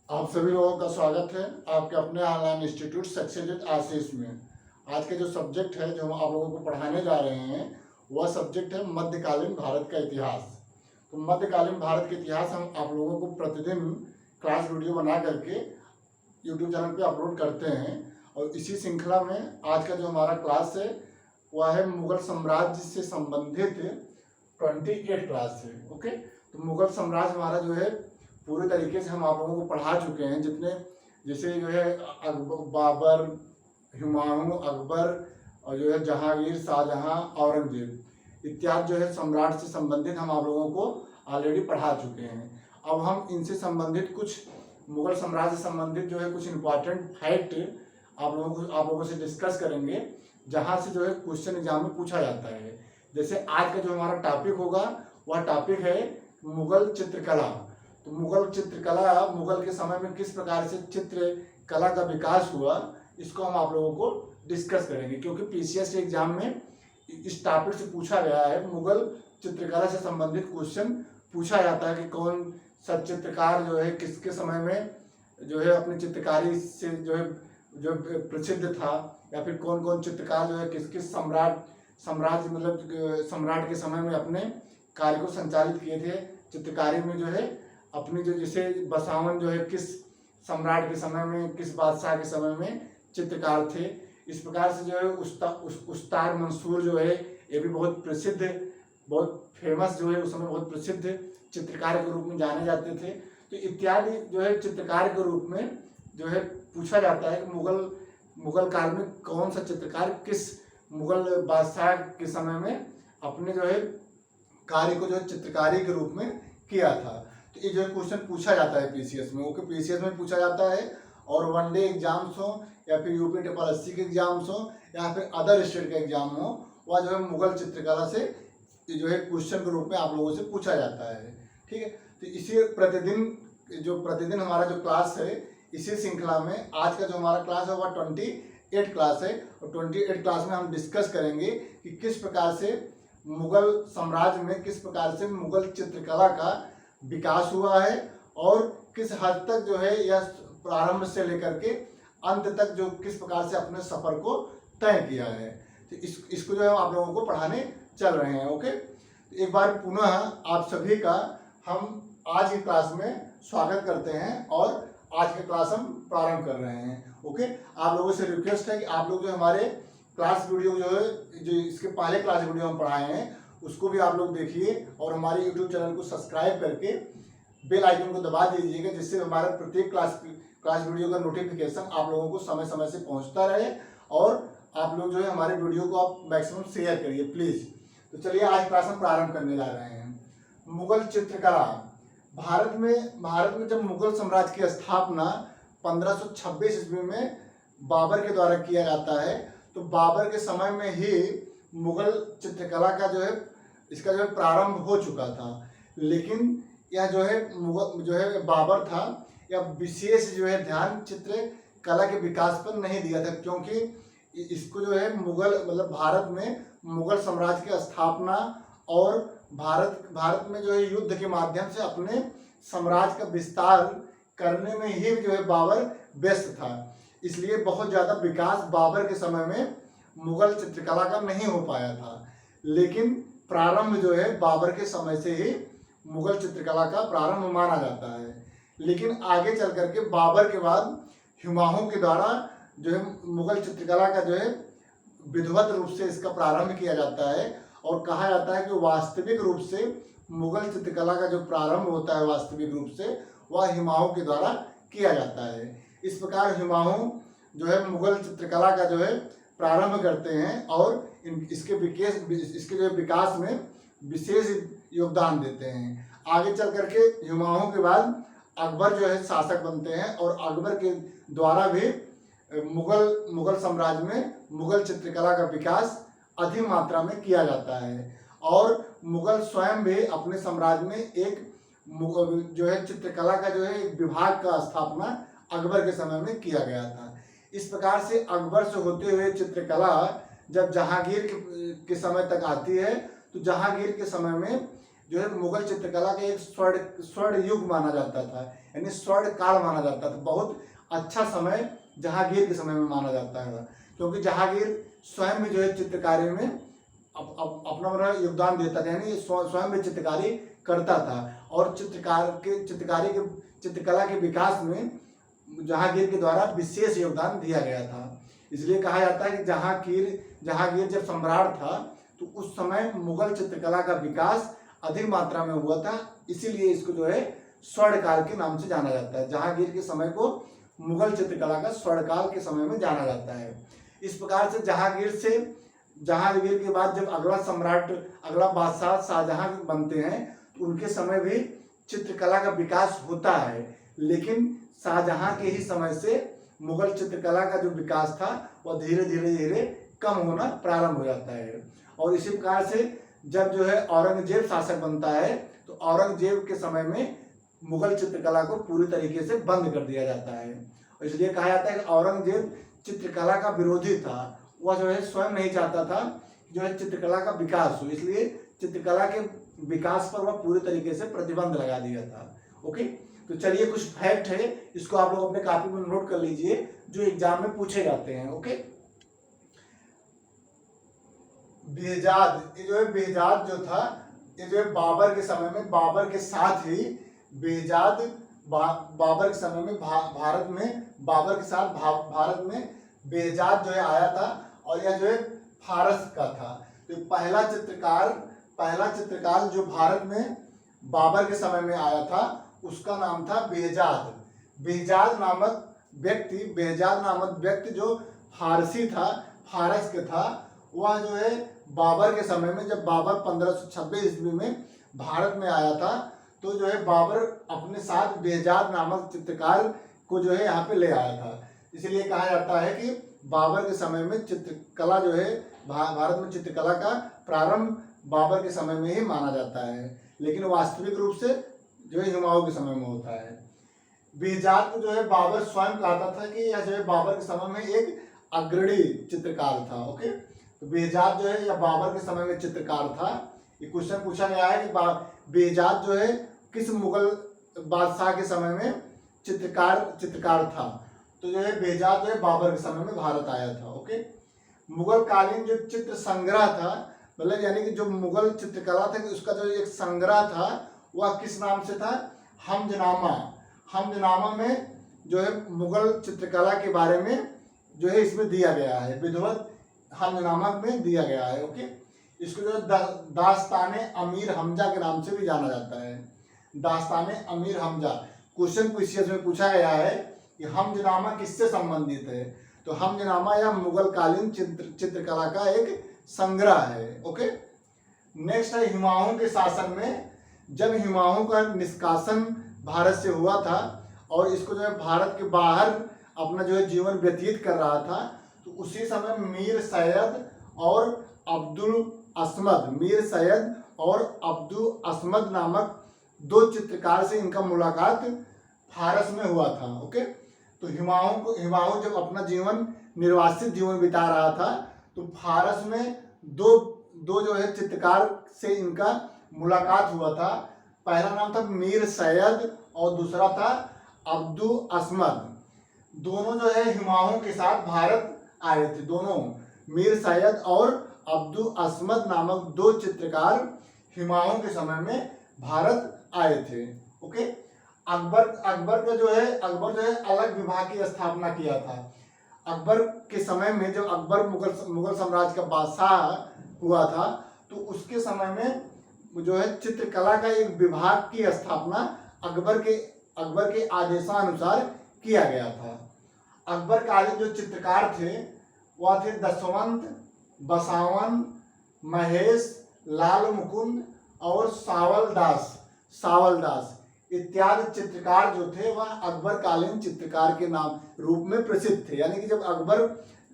आप सभी लोगों का स्वागत है आपके अपने ऑनलाइन इंस्टीट्यूट सक्सेस आशीष में। आज के जो सब्जेक्ट है जो हम आप लोगों को पढ़ाने जा रहे हैं वह सब्जेक्ट है मध्यकालीन भारत का इतिहास। तो मध्यकालीन भारत का इतिहास हम आप लोगों को प्रतिदिन क्लास वीडियो बना करके यूट्यूब चैनल पे अपलोड करते हैं। और इसी श्रृंखला में आज का जो हमारा क्लास है वह है मुगल साम्राज्य से संबंधित 28 क्लास है। ओके, तो मुगल साम्राज्य हमारा जो है पूरे तरीके से हम आप लोगों को पढ़ा चुके हैं। जितने जैसे जो है बाबर, हुमायूं, अकबर और जो है जहांगीर, शाहजहां, औरंगजेब इत्यादि जो है सम्राट से संबंधित हम आप लोगों को ऑलरेडी पढ़ा चुके हैं। अब हम इनसे संबंधित कुछ मुगल साम्राज्य से संबंधित जो है कुछ इम्पॉर्टेंट फैक्ट आप लोगों से डिस्कस करेंगे, जहाँ से जो है क्वेश्चन एग्जाम में पूछा जाता है। जैसे आज का जो हमारा टॉपिक होगा वह टॉपिक है मुगल चित्रकला। तो मुगल चित्रकला, मुगल के समय में किस प्रकार से चित्रकला का विकास हुआ, इसको हम आप लोगों को डिस्कस करेंगे। क्योंकि पीसीएस के एग्जाम में इस टॉपिक से पूछा गया है, मुगल चित्रकला से संबंधित क्वेश्चन पूछा जाता है कि कौन सा चित्रकार जो है किसके समय में जो है अपनी चित्रकारी से जो प्रसिद्ध था, या फिर कौन कौन चित्रकार जो है किस किस साम्राज्य मतलब सम्राट के समय में अपने कार्य को संचालित किए थे चित्रकारी में। जो है अपनी जो जैसे बसावन जो है किस सम्राट के समय में, किस बादशाह के समय में चित्रकार थे। इस प्रकार से जो है उस्ताद मंसूर जो है ये भी बहुत प्रसिद्ध, बहुत फेमस जो है उस समय बहुत प्रसिद्ध चित्रकार के रूप में जाने जाते थे। तो इत्यादि जो है चित्रकार के रूप में जो है पूछा जाता है कि मुगल काल में कौन सा चित्रकार किस मुगल बादशाह के समय में अपने जो है कार्य को जो है चित्रकारी के रूप में किया था। तो ये जो है क्वेश्चन पूछा जाता है पीसीएस में। ओके, पीसीएस में पूछा जाता है और वनडे एग्जाम्स हो या फिर यूपी ट्रिपल के एग्जाम्स हो या फिर अदर स्टेट का एग्जाम हो, वह जो है मुगल चित्रकला से जो है क्वेश्चन के रूप में आप लोगों से पूछा जाता है। ठीक है, तो इसी प्रतिदिन हमारा जो क्लास है इसी श्रृंखला में आज का जो हमारा क्लास है वह 28 क्लास है। और 28 क्लास में हम डिस्कस करेंगे कि किस प्रकार से मुगल साम्राज्य में किस प्रकार से मुगल चित्रकला का विकास हुआ है और किस हद तक जो है यह प्रारंभ से लेकर के अंत तक जो किस प्रकार से अपने सफर को तय किया है। तो इसको जो है आप लोगों को पढ़ाने चल रहे हैं। ओके, तो एक बार पुनः आप सभी का हम आज की क्लास में स्वागत करते हैं और आज की क्लास हम प्रारंभ कर रहे हैं। ओके, आप लोगों से रिक्वेस्ट है कि आप लोग जो हमारे क्लास वीडियो जो है जो इसके पहले क्लास वीडियो हम पढ़ाए हैं उसको भी आप लोग देखिए और हमारे यूट्यूब चैनल को सब्सक्राइब करके बेल आइकन को दबा दीजिएगा, जिससे हमारा प्रत्येक क्लास वीडियो का नोटिफिकेशन आप लोगों को समय समय से पहुंचता रहे। और आप लोग जो है हमारे वीडियो को आप मैक्सिमम शेयर करिए प्लीज। तो चलिए आज क्लास हम प्रारंभ करने जा रहे हैं। मुगल चित्रकला। भारत में जब मुगल साम्राज्य की स्थापना 1526 ईस्वी में बाबर के द्वारा किया जाता है, तो बाबर के समय में ही मुगल चित्रकला का जो है इसका जो है प्रारंभ हो चुका था। लेकिन यह जो है बाबर था, यह विशेष जो है ध्यान चित्रकला के विकास पर नहीं दिया था, क्योंकि इसको जो है भारत में मुगल साम्राज्य की स्थापना और भारत में जो है युद्ध के माध्यम से अपने साम्राज्य का विस्तार करने में ही जो है बाबर व्यस्त था। इसलिए बहुत ज़्यादा विकास बाबर के समय में मुगल चित्रकला का नहीं हो पाया था। लेकिन प्रारंभ जो है बाबर के समय से ही मुगल चित्रकला का प्रारंभ माना जाता है। लेकिन आगे चल करके बाबर के बाद हुमायूं के द्वारा जो है मुगल चित्रकला का जो है विधिवत रूप से इसका प्रारंभ किया जाता है। और कहा जाता है कि वास्तविक रूप से मुगल चित्रकला का जो प्रारंभ होता है वास्तविक रूप से वह हुमायूं के द्वारा किया जाता है। इस प्रकार हुमायूं जो है मुगल चित्रकला का जो है प्रारंभ करते हैं और इसके जो विकास में विशेष योगदान देते हैं। आगे चल करके हुमायूं के बाद अकबर जो है शासक बनते हैं और अकबर के द्वारा भी मुगल साम्राज्य में मुगल चित्रकला का विकास अधिक मात्रा में किया जाता है। और मुगल स्वयं भी अपने साम्राज्य में एक जो है चित्रकला का जो है एक विभाग का स्थापना अकबर के समय में किया गया था। इस प्रकार से अकबर से होते हुए चित्रकला जब जहांगीर के समय तक आती है, तो जहांगीर के समय में जो है मुगल चित्रकला का एक स्वर्ण युग माना जाता था। यानी स्वर्ण काल माना जाता था। बहुत अच्छा समय जहांगीर के समय में माना जाता है, क्योंकि जहांगीर स्वयं भी जो है चित्रकारी में अपना योगदान देता था, यानी स्वयं भी चित्रकारी करता था और चित्रकला के विकास में जहांगीर के द्वारा विशेष योगदान दिया गया था। इसलिए कहा जाता है कि जहांगीर जब सम्राट था तो उस समय मुगल चित्रकला का विकास अधिक मात्रा में हुआ था, इसीलिए इसको जो है स्वर्णकाल के नाम से जाना जाता है। जहांगीर के समय को मुगल चित्रकला का स्वर्णकाल के समय में जाना जाता है। इस प्रकार से जहांगीर के बाद जब अगला बादशाह शाहजहां बनते हैं तो उनके समय भी चित्रकला का विकास होता है, लेकिन शाहजहां के ही समय से मुगल चित्रकला का जो विकास था वह धीरे धीरे कम होना प्रारंभ हो जाता है। और इसी प्रकार से जब जो है औरंगजेब शासक बनता है तो औरंगजेब के समय में मुगल चित्रकला को पूरी तरीके से बंद कर दिया जाता है। और इसलिए कहा जाता है कि औरंगजेब चित्रकला का विरोधी था, वह जो है स्वयं नहीं चाहता था जो है चित्रकला का विकास हो, इसलिए चित्रकला के विकास पर वह पूरी तरीके से प्रतिबंध लगा दिया था। ओके, तो चलिए कुछ फैक्ट है, इसको आप लोग अपने कॉपी में नोट कर लीजिए जो एग्जाम में पूछे जाते हैं। ओके, बेहजाद, ये जो है बेहजाद जो था, ये जो है बाबर के समय में, बाबर के साथ ही बेहजाद बाबर के समय में भारत में बेहजाद जो है आया था और यह जो है फारस का था। तो पहला चित्रकार जो भारत में बाबर के समय में आया था उसका नाम था बेहजाद। बेहजाद नामक व्यक्ति जो फारसी था, फारस के था, वह जो है बाबर के समय में, जब बाबर 1526 ईस्वी में भारत में आया था तो जो है बाबर अपने साथ बेहजाद नामक चित्रकार को जो है यहाँ पे ले आया था। इसलिए कहा जाता है कि बाबर के समय में चित्रकला जो है, भारत में चित्रकला का प्रारंभ बाबर के समय में ही माना जाता है, लेकिन वास्तविक रूप से जो है हुमायूं के समय में होता है। बेहजाद को जो है बाबर स्वयं कहता था कि यह जो है बाबर के समय में एक अग्रणी चित्रकार था। ओके, तो बेहजाद जो है यह बाबर के समय में चित्रकार था। ये क्वेश्चन पूछा गया है कि बेहजाद जो है किस मुगल बादशाह के समय में चित्रकार था, तो जो है बेहजाद जो है बाबर के समय में भारत आया था। ओके, मुगल कालीन जो चित्र संग्रह था, मतलब यानी कि जो मुगल चित्रकला था उसका जो एक संग्रह था वह किस नाम से था? हमजनामा में जो है मुगल चित्रकला के बारे में जो है इसमें दिया गया है, विधिवत हमजनामा में दिया गया है। ओके, इसको जो है दास्ताने अमीर हमजा के नाम से भी जाना जाता है। दास्ताने अमीर हमजा क्वेश्चन में पूछा गया है कि हमजनामा किससे संबंधित है, तो हमजनामा या मुगल कालीन चित्रकला का एक संग्रह है। ओके, नेक्स्ट है हुमायूं के शासन में, जब हुमायूं का निष्कासन भारत से हुआ था और इसको जो है भारत के बाहर अपना जो है जीवन व्यतीत कर रहा था, तो उसी समय मीर सैयद और अब्दुल असमद नामक दो चित्रकार से इनका मुलाकात फारस में हुआ था। ओके, तो हुमायूं जब अपना निर्वासित जीवन बिता रहा था तो फारस में दो जो है चित्रकार से इनका मुलाकात हुआ था। पहला नाम था मीर सैयद और दूसरा था अब्दुल असमद। दोनों जो है हुमायूं के साथ भारत आए थे। दोनों मीर सैयद और अब्दुल असमद नामक दो चित्रकार हुमायूं के समय में भारत आए थे। ओके, अकबर जो है अलग विभाग की स्थापना किया था। अकबर के समय में जब अकबर मुगल साम्राज्य का बादशाह हुआ था तो उसके समय में जो है चित्रकला का एक विभाग की स्थापना अकबर के आदेशानुसार किया गया था। अकबर कालीन जो चित्रकार थे वह थे दशवंत, बसावन, महेश, लाल मुकुंद और सावल दास इत्यादि चित्रकार जो थे वह अकबर कालीन चित्रकार के नाम रूप में प्रसिद्ध थे। यानी कि जब अकबर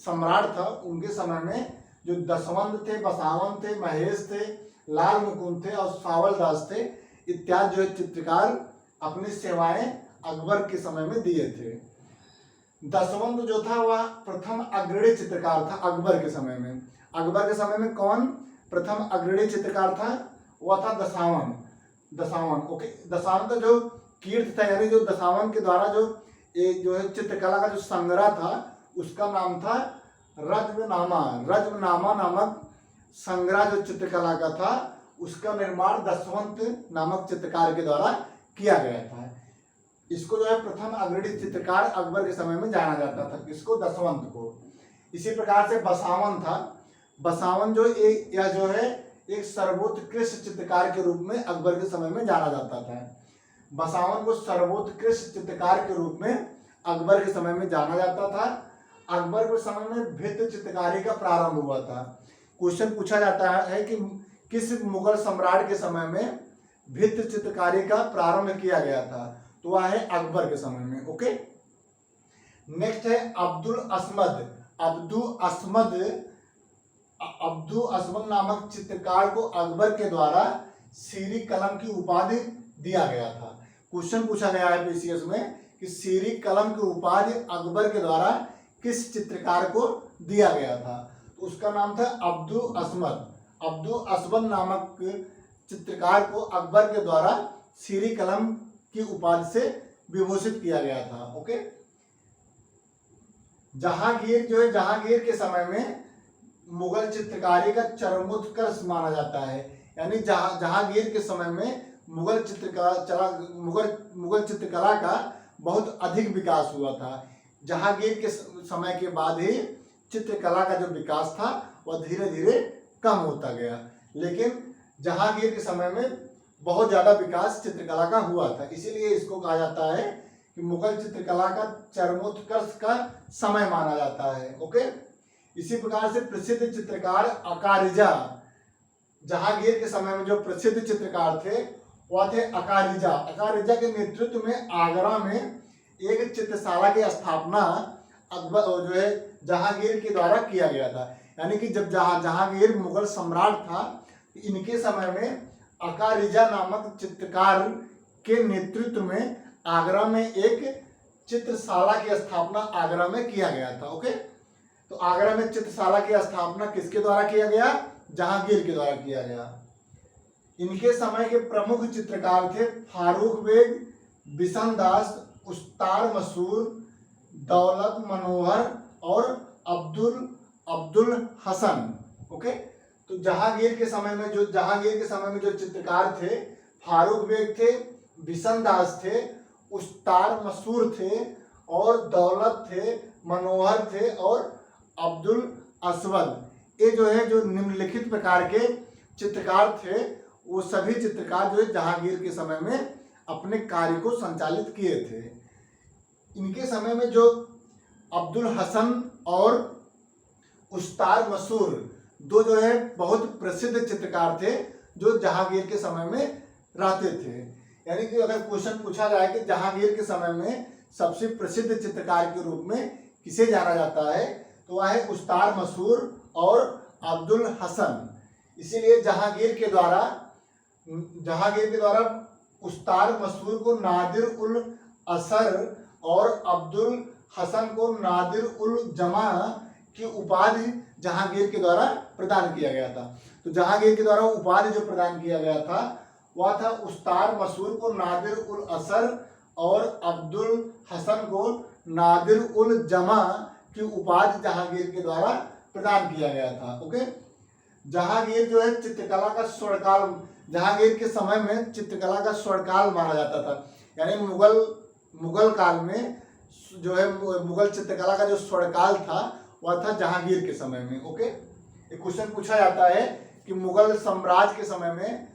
सम्राट था उनके समय में जो दशवंत थे, बसावन थे, महेश थे, लाल मुकुंद थे और सावल दास थे इत्यादि जो है चित्रकार अपनी सेवाएं अकबर के समय में दिए थे। दशवंत जो था वह प्रथम अग्रणी चित्रकार था अकबर के समय में। अकबर के समय में कौन प्रथम अग्रणी चित्रकार था? वह था दशावन। ओके, दशावन का जो कीर्ति था, यानी जो दशावन के द्वारा जो एक जो है चित्रकला का जो संग्रह था उसका नाम था रज्मनामा। रज्मनामा नामक संग्रह जो चित्रकला का था उसका निर्माण दशवंत नामक चित्रकार के द्वारा किया गया था। इसको जो है प्रथम अग्रणी चित्रकार अकबर के समय में जाना जाता था, इसको दशवंत को। इसी प्रकार से बसावन था। बसावन जो यह जो है एक सर्वोत्कृष्ट चित्रकार के रूप में अकबर के समय में जाना जाता था। बसावन को सर्वोत्कृष्ट चित्रकार के रूप में अकबर के समय में जाना जाता था। अकबर के समय में भित्ति चित्रकारी का प्रारंभ हुआ था। क्वेश्चन पूछा जाता है कि किस मुगल सम्राट के समय में भित्ति चित्रकारी का प्रारंभ किया गया था, तो वह है अकबर के समय में। ओके, नेक्स्ट है अब्दुल असमद। अब्दुल असमद नामक चित्रकार को अकबर के द्वारा सीरी कलम की उपाधि दिया गया था। क्वेश्चन पूछा गया है बीसीएस में कि सीरी कलम की उपाधि अकबर के द्वारा किस चित्रकार को दिया गया था, तो उसका नाम था अब्दुल असमद। अब्दुल असमद नामक चित्रकार को अकबर के द्वारा सीरी कलम की उपाधि से विभूषित किया गया था। ओके, जहांगीर जो है जहांगीर के समय में मुगल चित्रकारी का चरमोत्कर्ष माना जाता है, यानी जहांगीर के समय में मुगल चित्रकला का बहुत अधिक विकास हुआ था। जहांगीर के समय के बाद ही चित्रकला का जो विकास था वह धीरे धीरे कम होता गया, लेकिन जहांगीर के समय में बहुत ज़्यादा विकास चित्रकला का हुआ था। इसीलिए इसको कहा जाता है कि मुगल चित्रकला का चरमोत्कर्ष का समय माना जाता है। ओके, इसी प्रकार से प्रसिद्ध चित्रकार अकारिजा, जहांगीर के समय में जो प्रसिद्ध चित्रकार थे वह थे अकारिजा। अकारिजा के नेतृत्व में आगरा में एक चित्रशाला की स्थापना अकबर जो है जहांगीर के द्वारा किया गया था। यानी कि जब जहांगीर मुगल सम्राट था, इनके समय में अकारिजा नामक चित्रकार के नेतृत्व में आगरा में एक चित्रशाला की स्थापना आगरा में किया गया था। ओके, तो आगरा में चित्रशाला की स्थापना किसके द्वारा किया गया? जहांगीर के द्वारा किया गया। इनके समय के प्रमुख चित्रकार थे फारूक बेग, बिशनदास, उस्तार मसूर, दौलत मनोहर और अब्दुल हसन। ओके, तो जहांगीर के समय में जो चित्रकार थे फारूक बेग थे, बिशनदास थे, उस्तार मसूर थे और दौलत थे, मनोहर थे और अब्दुल असवद। ये जो है जो निम्नलिखित प्रकार के चित्रकार थे, वो सभी चित्रकार जो है जहांगीर के समय में अपने कार्य को संचालित किए थे। इनके समय में जो अब्दुल हसन और उस्तार मसूर दो जो है बहुत प्रसिद्ध चित्रकार थे जो जहांगीर के समय में रहते थे। यानी कि अगर क्वेश्चन पूछा जाए कि जहांगीर के समय में सबसे प्रसिद्ध चित्रकार के रूप में किसे जाना जाता है, तो वह है उस्तार मसूर और अब्दुल हसन। इसीलिए जहांगीर के द्वारा उस्तार मसूर को नादिर उल असर और अब्दुल हसन को नादिर उल जमा की उपाधि जहांगीर के द्वारा प्रदान किया गया था। तो जहांगीर के द्वारा उपाधि जो प्रदान किया गया था वह था उस्तार मसूर को नादिर उल असर और अब्दुल हसन को नादिर उल जमा की उपाधि जहांगीर के द्वारा प्रदान किया गया था। ओके, जहांगीर जो है चित्रकला का स्वर्णकाल, जहांगीर के समय में चित्रकला का स्वर्णकाल माना जाता था। यानी मुगल काल में जो है मुगल चित्रकला का जो स्वर्णकाल था वह था जहांगीर के समय में। ओके, एक क्वेश्चन पूछा जाता है कि मुगल साम्राज्य के समय में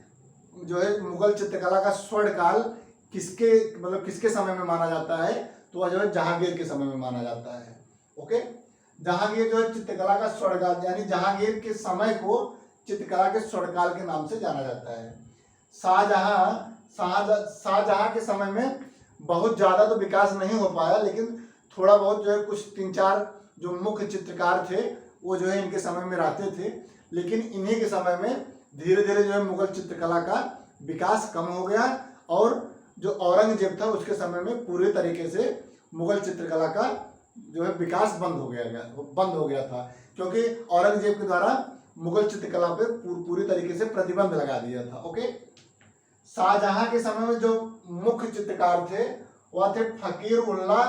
जो है मुगल चित्रकला का स्वर्णकाल किसके समय में माना जाता है, तो वह जो है जहांगीर के समय में माना जाता है। ओके, जहांगीर जो है चित्रकला का स्वर्णकाल, यानी जहांगीर के समय को चित्रकला के स्वर्णकाल के नाम से जाना जाता है। शाहजहां के समय में बहुत ज़्यादा तो विकास नहीं हो पाया, लेकिन थोड़ा बहुत जो है कुछ 3-4 जो मुख्य चित्रकार थे वो जो है इनके समय में रहते थे, लेकिन इन्हीं के समय में धीरे धीरे जो है मुगल चित्रकला का विकास कम हो गया और जो औरंगजेब था उसके समय में पूरे तरीके से मुगल चित्रकला का जो है विकास बंद हो गया था, क्योंकि औरंगजेब के द्वारा मुगल चित्रकला पे पूरी तरीके से प्रतिबंध लगा दिया था। ओके, शाहजहां के समय में जो मुख्य चित्रकार थे वह थे फकीर उल्लाह,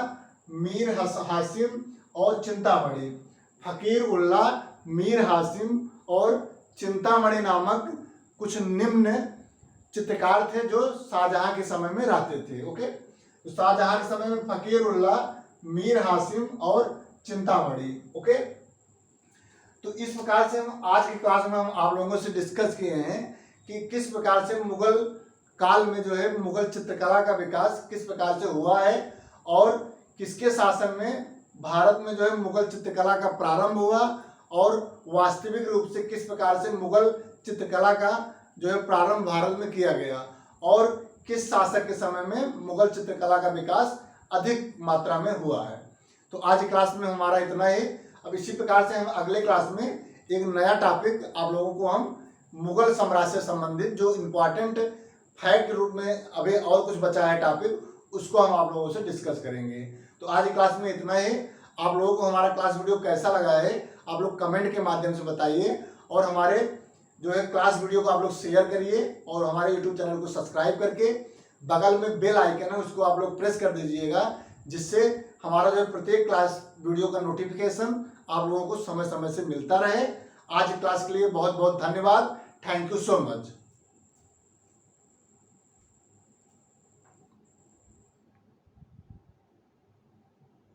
मीर हासिम और चिंतामणि। फकीर उल्लाह, मीर हासिम और चिंतामणि नामक कुछ निम्न चित्रकार थे जो शाहजहां के समय में रहते थे। ओके, तो शाहजहां के समय में फकीर उल्लाह, मीर हासिम और चिंतामणि। ओके, तो इस प्रकार से हम आज की क्लास में हम आप लोगों से डिस्कस किए हैं कि किस प्रकार से मुगल काल में जो है मुगल चित्रकला का विकास किस प्रकार से हुआ है और किसके शासन में भारत में जो है मुगल चित्रकला का प्रारंभ हुआ और वास्तविक रूप से किस प्रकार से मुगल चित्रकला का जो है प्रारंभ भारत में किया गया और किस शासक के समय में मुगल चित्रकला का विकास अधिक मात्रा में हुआ है। तो आज की क्लास में हमारा इतना ही। अब इसी प्रकार से हम अगले क्लास में एक नया टॉपिक आप लोगों को हम मुगल साम्राज्य से संबंधित जो इम्पोर्टेंट फैक्ट के रूप में अभी और कुछ बचा है टॉपिक उसको हम आप लोगों से डिस्कस करेंगे। तो आज की क्लास में इतना ही। आप लोगों को हमारा क्लास वीडियो कैसा लगा है आप लोग कमेंट के माध्यम से बताइए और हमारे जो है क्लास वीडियो को आप लोग शेयर करिए और हमारे यूट्यूब चैनल को सब्सक्राइब करके बगल में बेल आइकन है उसको आप लोग प्रेस कर दीजिएगा, जिससे हमारा जो प्रत्येक क्लास वीडियो का नोटिफिकेशन आप लोगों को समय समय से मिलता रहे। आज की क्लास के लिए बहुत बहुत धन्यवाद। Thank you so much.